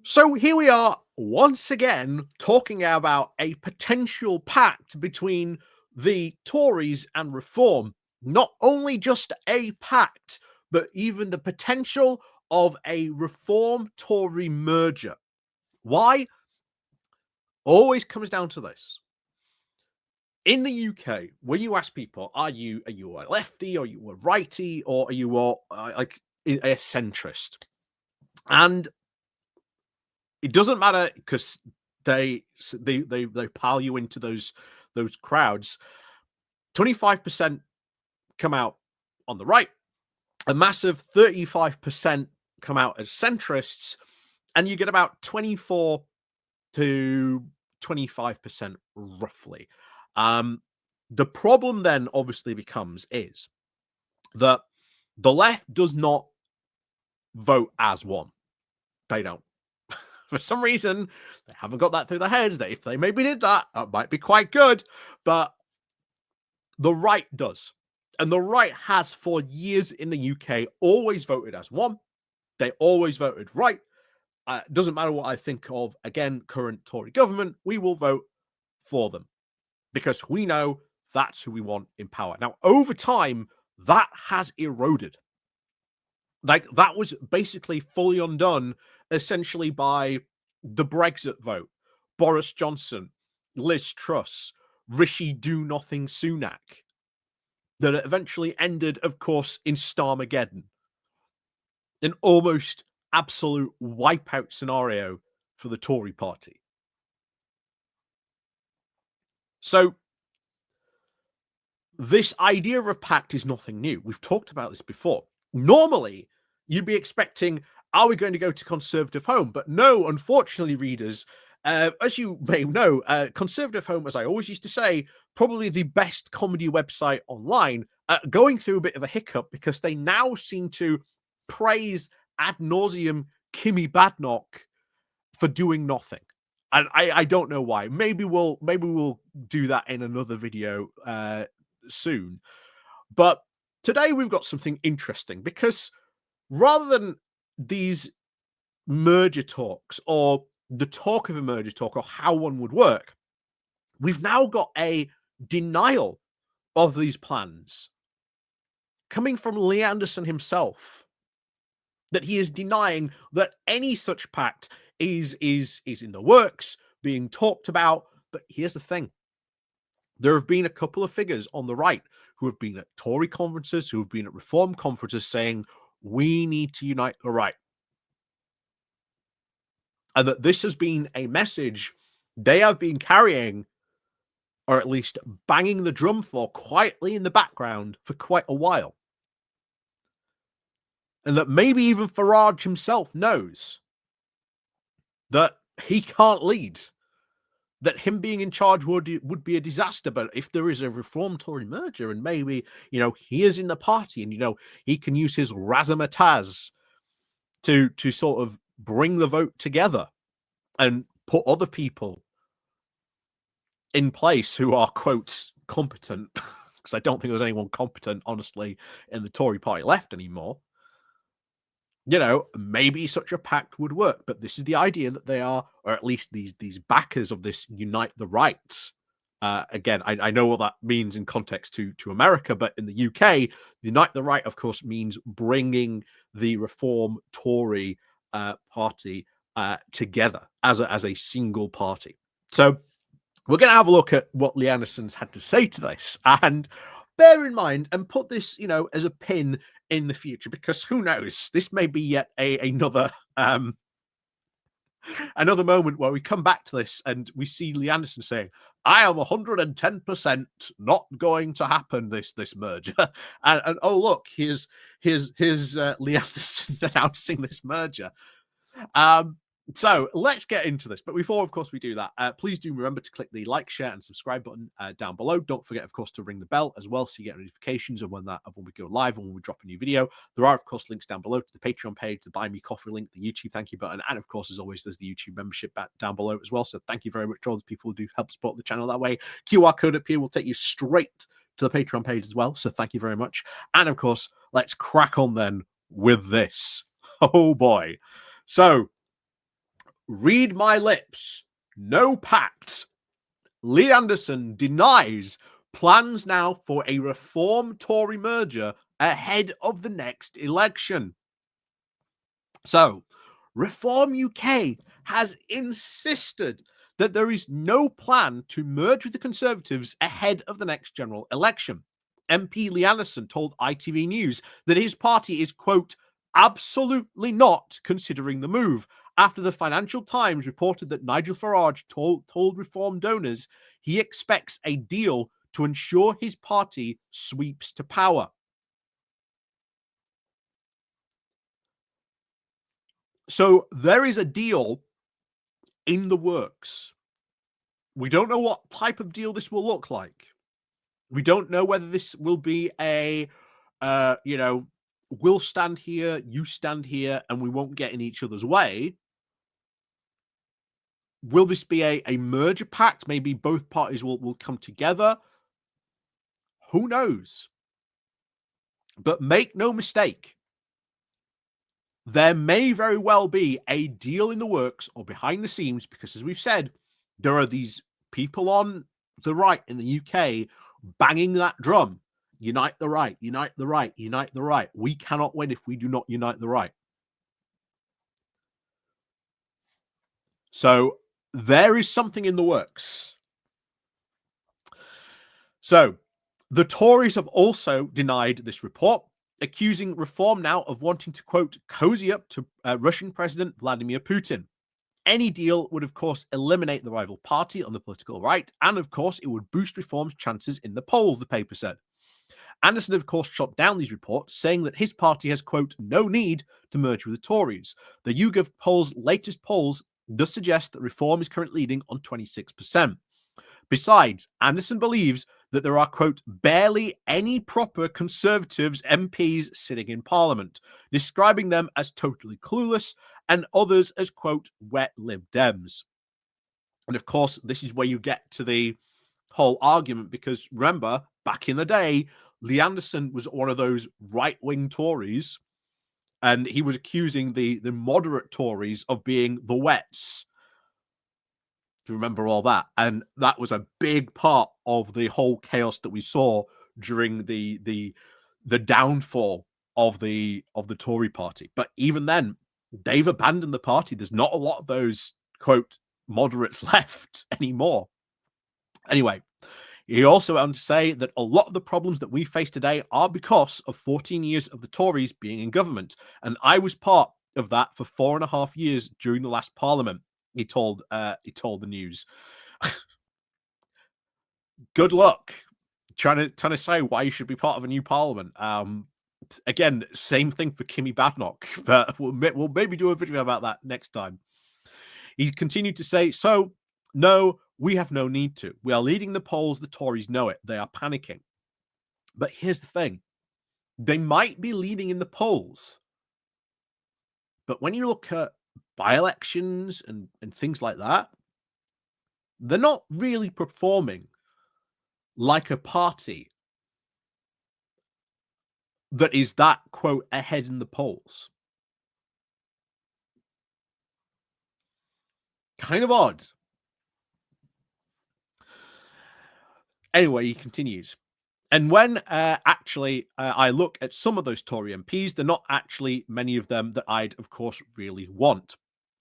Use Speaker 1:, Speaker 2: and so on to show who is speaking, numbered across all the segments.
Speaker 1: So here we are once again talking about a potential pact between the Tories and Reform. Not only just a pact, but even the potential of a Reform Tory merger. Why? Always comes down to this. In the UK, when you ask people, are you a lefty, are you a righty, or are you a centrist? And it doesn't matter because they pile you into those crowds. 25% come out on the right, a massive 35% come out as centrists, and you get about 24 to 25% roughly. The problem then obviously becomes is that the left does not vote as one. They don't. For some reason, they haven't got that through their heads. That if they maybe did that, that might be quite good. But the right does. And the right has for years in the UK always voted as one. They always voted right. Doesn't matter what I think of, again, current Tory government, we will vote for them because we know that's who we want in power. Now, over time, that has eroded. Like, that was basically fully undone essentially by the Brexit vote, Boris Johnson, Liz Truss, Rishi Do-Nothing Sunak, that eventually ended, of course, in Starmageddon. An almost absolute wipeout scenario for the Tory party. So this idea of a pact is nothing new. We've talked about this before. Normally, you'd be expecting, are we going to go to Conservative Home? But no, unfortunately, readers, as you may know, Conservative Home, as I always used to say, probably the best comedy website online, going through a bit of a hiccup because they now seem to praise ad nauseum Kimmy Badnock for doing nothing. And I don't know why. Maybe we'll do that in another video soon. But today we've got something interesting because rather than these merger talks or the talk of a merger talk or how one would work, we've now got a denial of these plans coming from Lee Anderson himself, that he is denying that any such pact is in the works, being talked about. But here's the thing. There have been a couple of figures on the right who have been at Tory conferences, who have been at Reform conferences saying, we need to unite the right. And that this has been a message they have been carrying, or at least banging the drum for quietly in the background for quite a while. And that maybe even Farage himself knows that he can't lead, that him being in charge would be a disaster. But if there is a Reform Tory merger and maybe, he is in the party and, he can use his razzmatazz to sort of bring the vote together and put other people in place who are, quote, competent, because I don't think there's anyone competent, honestly, in the Tory party left anymore. Maybe such a pact would work. But this is the idea that they are, or at least these backers of this unite the right. Again, I know what that means in context to America, but in the UK, unite the right, of course, means bringing the Reform Tory party together as a single party. So we're going to have a look at what Lee Anderson's had to say to this, and bear in mind and put this, as a pin in the future, because who knows, this may be yet another another moment where we come back to this and we see Lee Anderson saying, I am 110% not going to happen, this merger. and oh, look, here's Lee Anderson announcing this merger. So let's get into this. But before, of course, we do that, please do remember to click the like, share, and subscribe button down below. Don't forget, of course, to ring the bell as well so you get notifications of when we go live and when we drop a new video. There are, of course, links down below to the Patreon page, the Buy Me Coffee link, the YouTube thank you button, and of course, as always, there's the YouTube membership down below as well. So thank you very much to all the people who do help support the channel that way. QR code up here will take you straight to the Patreon page as well. So thank you very much. And of course, let's crack on then with this. Oh boy. So Read my lips. No pact. Lee Anderson denies plans now for a Reform Tory merger ahead of the next election. So, Reform UK has insisted that there is no plan to merge with the Conservatives ahead of the next general election. MP Lee Anderson told ITV News that his party is, quote, absolutely not considering the move, after the Financial Times reported that Nigel Farage told Reform donors he expects a deal to ensure his party sweeps to power. So there is a deal in the works. We don't know what type of deal this will look like. We don't know whether this will be a, we'll stand here, you stand here, and we won't get in each other's way. Will this be a merger pact? Maybe both parties will come together. Who knows? But make no mistake, there may very well be a deal in the works or behind the scenes, because as we've said, there are these people on the right in the UK banging that drum. Unite the right, unite the right, unite the right. We cannot win if we do not unite the right. So there is something in the works. So the Tories have also denied this report, accusing Reform now of wanting to, quote, cozy up to Russian President Vladimir Putin. Any deal would, of course, eliminate the rival party on the political right, and, of course, it would boost Reform's chances in the polls, the paper said. Anderson, of course, shot down these reports, saying that his party has, quote, no need to merge with the Tories. The YouGov poll's latest polls does suggest that Reform is currently leading on 26%. Besides, Anderson believes that there are, quote, barely any proper Conservatives MPs sitting in Parliament, describing them as totally clueless, and others as, quote, wet Lib Dems. And of course, this is where you get to the whole argument, because remember, back in the day, Lee Anderson was one of those right-wing Tories, and he was accusing the moderate Tories of being the wets. To remember all that, and that was a big part of the whole chaos that we saw during the downfall of the Tory party. But even then, they've abandoned the party. There's not a lot of those, quote, moderates left anymore. Anyway, he also went on to say that a lot of the problems that we face today are because of 14 years of the Tories being in government, and I was part of that for 4.5 years during the last parliament. He told the news. Good luck trying to say why you should be part of a new parliament. Again, same thing for Kimmy Badenoch, but we'll maybe do a video about that next time. He continued to say, so, no, we have no need to. We are leading the polls. The Tories know it. They are panicking. But here's the thing. They might be leading in the polls. But when you look at by-elections and things like that, they're not really performing like a party that is that, quote, ahead in the polls. Kind of odd. Anyway, he continues. And when I look at some of those Tory MPs, they're not actually many of them that I'd, of course, really want.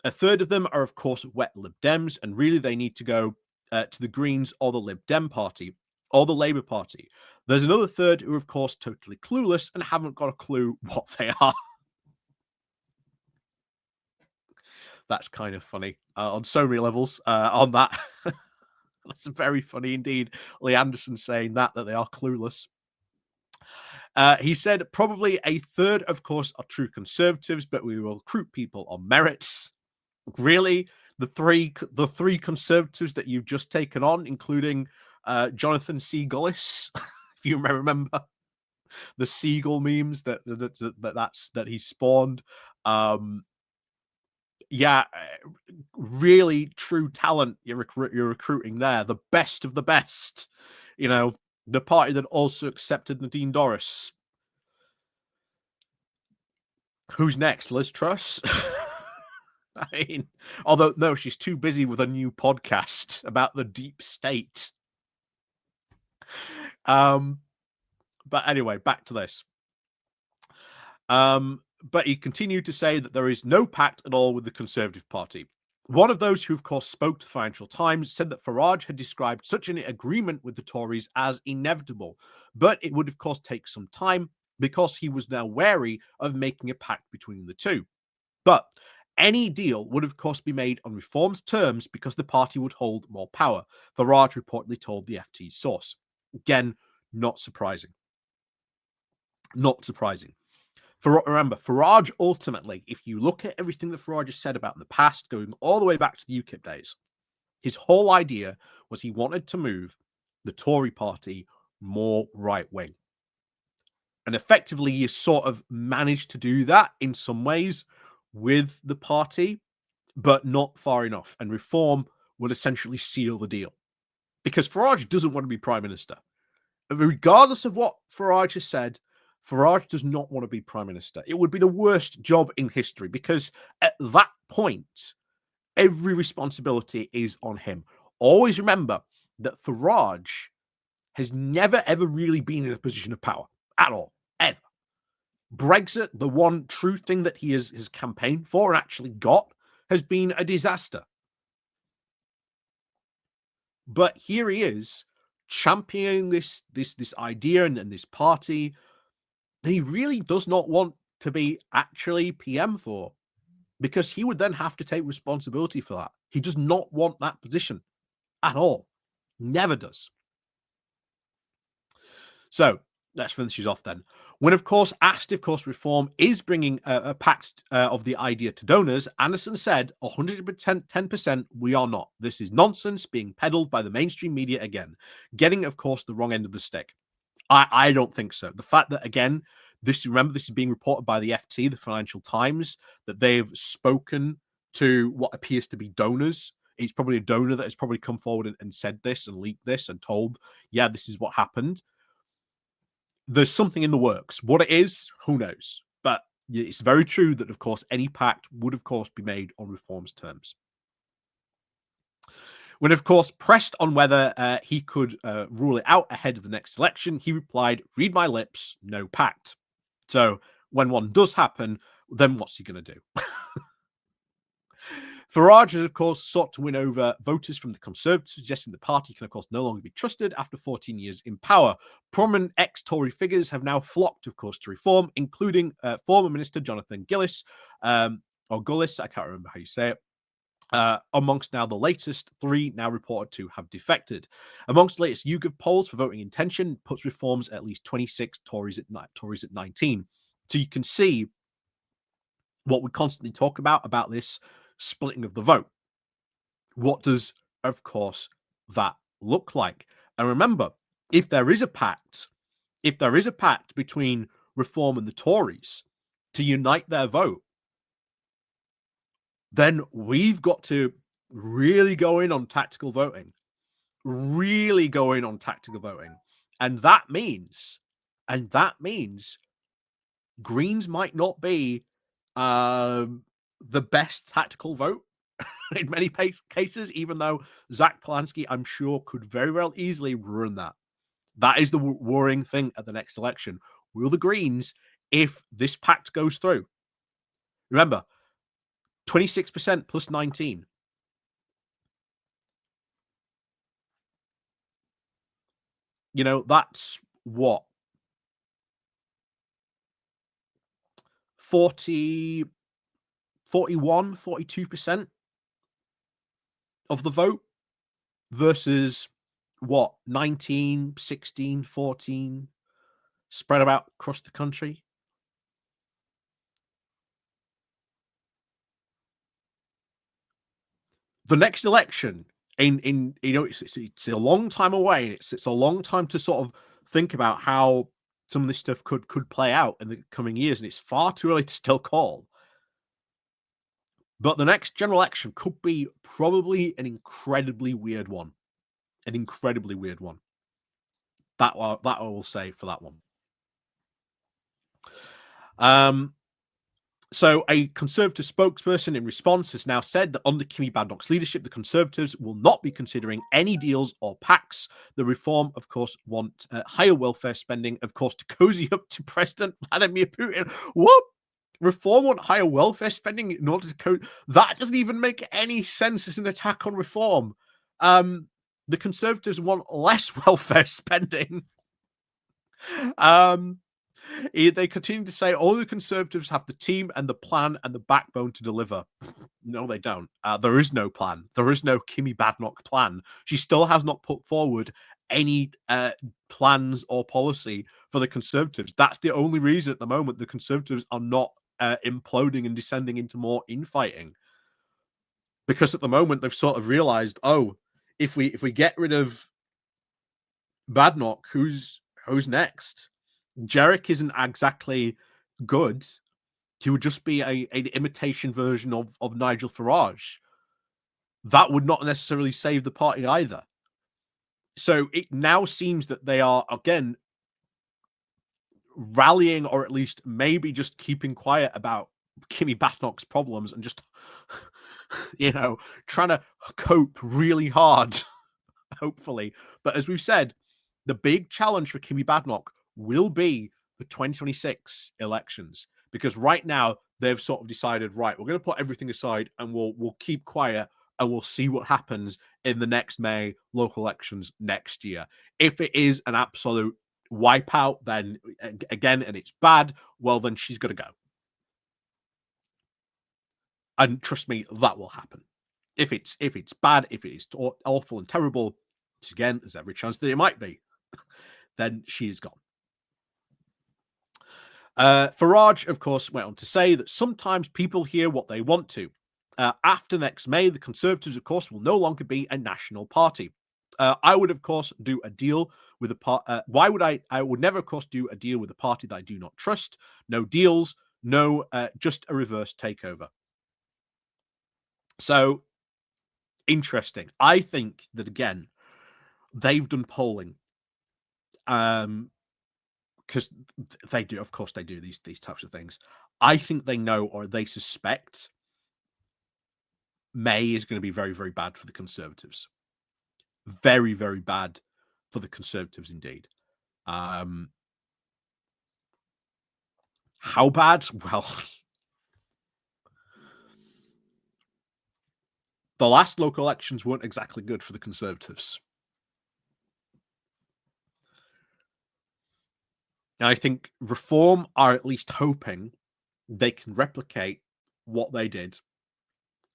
Speaker 1: A third of them are, of course, wet Lib Dems, and really they need to go to the Greens or the Lib Dem party or the Labour Party. There's another third who are, of course, totally clueless and haven't got a clue what they are. That's kind of funny on so many levels on that. That's very funny indeed. Lee Anderson saying that they are clueless. He said probably a third, of course, are true Conservatives, but we will recruit people on merits. Really, the three Conservatives that you've just taken on, including Jonathan Seagallis, if you remember the seagull memes that he spawned. Yeah, really true talent you're recruiting there, the best of the best. You know, the party that also accepted Nadine Dorris. Who's next? Liz Truss? I mean, although no, she's too busy with a new podcast about the deep state. Um, but anyway, back to this. But he continued to say that there is no pact at all with the Conservative Party. One of those who, of course, spoke to the Financial Times said that Farage had described such an agreement with the Tories as inevitable, but it would, of course, take some time because he was now wary of making a pact between the two. But any deal would, of course, be made on reforms terms because the party would hold more power, Farage reportedly told the FT's source. Again, not surprising. Not surprising. Remember, Farage ultimately, if you look at everything that Farage has said about in the past, going all the way back to the UKIP days, his whole idea was he wanted to move the Tory party more right wing. And effectively, he sort of managed to do that in some ways with the party, but not far enough. And reform would essentially seal the deal. Because Farage doesn't want to be prime minister. Regardless of what Farage has said, Farage does not want to be prime minister. It would be the worst job in history because at that point, every responsibility is on him. Always remember that Farage has never, ever really been in a position of power at all, ever. Brexit, the one true thing that he has campaigned for and actually got, has been a disaster. But here he is championing this idea and this party that he really does not want to be actually PM for, because he would then have to take responsibility for that. He does not want that position at all. Never does. So let's finish these off then. When, of course, asked if, reform is bringing a pact of the idea to donors, Anderson said 110% we are not. This is nonsense being peddled by the mainstream media again, getting, of course, the wrong end of the stick. I don't think so. The fact that, again, this is being reported by the FT, the Financial Times, that they've spoken to what appears to be donors. It's probably a donor that has probably come forward and said this and leaked this and told, yeah, this is what happened. There's something in the works. What it is, who knows? But it's very true that, of course, any pact would, of course, be made on reforms terms. When, of course, pressed on whether he could rule it out ahead of the next election, he replied, "Read my lips, no pact." So when one does happen, then what's he going to do? Farage has, of course, sought to win over voters from the Conservatives, suggesting the party can, of course, no longer be trusted after 14 years in power. Prominent ex-Tory figures have now flocked, of course, to reform, including former Minister Jonathan Gillis, or Gullis, I can't remember how you say it. Amongst now the latest three now reported to have defected. Amongst the latest YouGov polls for voting intention puts reforms at least 26, Tories at 19. So you can see what we constantly talk about this splitting of the vote. What does, of course, that look like? And remember, if there is a pact between Reform and the Tories to unite their vote, then we've got to really go in on tactical voting. And that means Greens might not be the best tactical vote in many cases, even though Zach Polanski, I'm sure, could very well easily ruin that. That is the worrying thing at the next election. Will the Greens, if this pact goes through, remember, 26% plus 19. You know, that's what? 40, 41, 42% of the vote versus what? 19, 16, 14 spread about across the country. The next election in it's a long time away. It's a long time to sort of think about how some of this stuff could play out in the coming years, and it's far too early to still call. But the next general election could be probably an incredibly weird one. An incredibly weird one. That I will say for that one. So a Conservative spokesperson in response has now said that under Kimi Badenoch's leadership, the Conservatives will not be considering any deals or pacts. The Reform, of course, want higher welfare spending, of course, to cozy up to President Vladimir Putin. What? Reform want higher welfare spending in order to that doesn't even make any sense as an attack on Reform. The Conservatives want less welfare spending. They continue to say all the Conservatives have the team and the plan and the backbone to deliver. No, they don't. There is no plan. There is no Kimi Badenoch plan. She still has not put forward any plans or policy for the Conservatives. That's the only reason at the moment the Conservatives are not imploding and descending into more infighting. Because at the moment they've sort of realized, oh, if we get rid of Badenoch, who's next? Jarek isn't exactly good. He would just be an imitation version of Nigel Farage. That would not necessarily save the party either. So it now seems that they are, again, rallying, or at least maybe just keeping quiet about Kimi Badenoch's problems and just, trying to cope really hard, hopefully. But as we've said, the big challenge for Kimi Badenoch will be the 2026 elections, because right now they've sort of decided, right, we're going to put everything aside and we'll keep quiet and we'll see what happens in the next May local elections next year. If it is an absolute wipeout, then again, and it's bad, well, then she's got to go. And trust me, that will happen. If it's bad, if it is awful and terrible, again, there's every chance that it might be, then she is gone. Farage, of course, went on to say that sometimes people hear what they want to. After next May, the Conservatives, of course, will no longer be a national party. I would, of course, do a deal with a party. Why would I? I would never, of course, do a deal with a party that I do not trust. No deals, no, just a reverse takeover. So, interesting. I think that, again, they've done polling. Because they do, of course, they do these types of things. I think they know, or they suspect, May is going to be very, very bad for the Conservatives. Very, very bad for the Conservatives indeed. How bad? Well, the last local elections weren't exactly good for the Conservatives. And I think Reform are at least hoping they can replicate what they did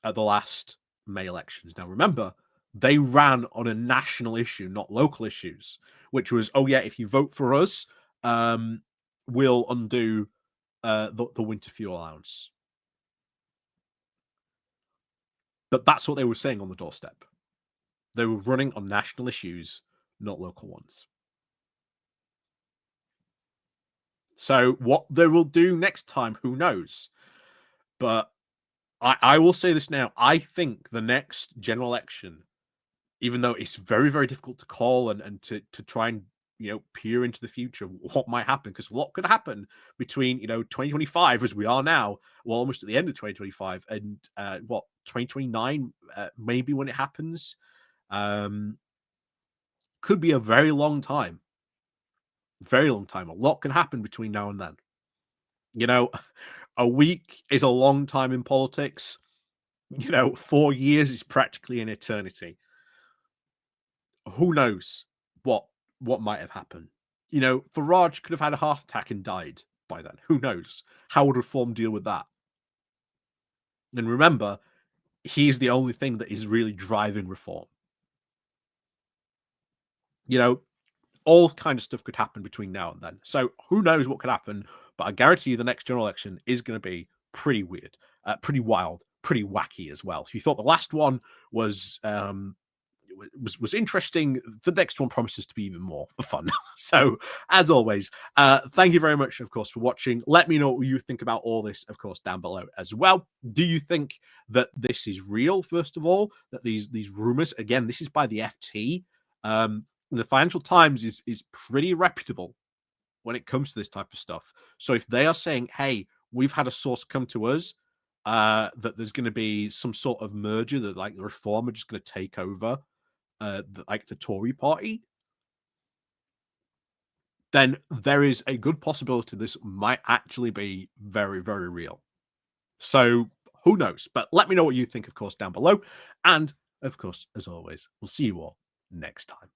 Speaker 1: at the last May elections. Now, remember, they ran on a national issue, not local issues, which was, oh yeah, if you vote for us, we'll undo the winter fuel allowance. But that's what they were saying on the doorstep. They were running on national issues, not local ones. So what they will do next time, who knows? But I will say this now. I think the next general election, even though it's very, very difficult to call and to try and, peer into the future of what might happen, because a lot could happen between, 2025 as we are now, well, almost at the end of 2025, and 2029, maybe when it happens. Could be a very long time. Very long time. A lot can happen between now and then. A week is a long time in politics. 4 years is practically an eternity. Who knows what might have happened? Farage could have had a heart attack and died by then. Who knows? How would Reform deal with that? And remember, he's the only thing that is really driving Reform. All kind of stuff could happen between now and then. So who knows what could happen? But I guarantee you the next general election is going to be pretty weird, pretty wild, pretty wacky as well. If you thought the last one was interesting, the next one promises to be even more fun. So as always, thank you very much, of course, for watching. Let me know what you think about all this, of course, down below as well. Do you think that this is real, first of all, that these rumors, again, this is by the FT, the Financial Times is pretty reputable when it comes to this type of stuff. So if they are saying, hey, we've had a source come to us that there's going to be some sort of merger that like the Reform are just going to take over like the Tory party, then there is a good possibility this might actually be very, very real. So who knows? But let me know what you think, of course, down below. And of course, as always, we'll see you all next time.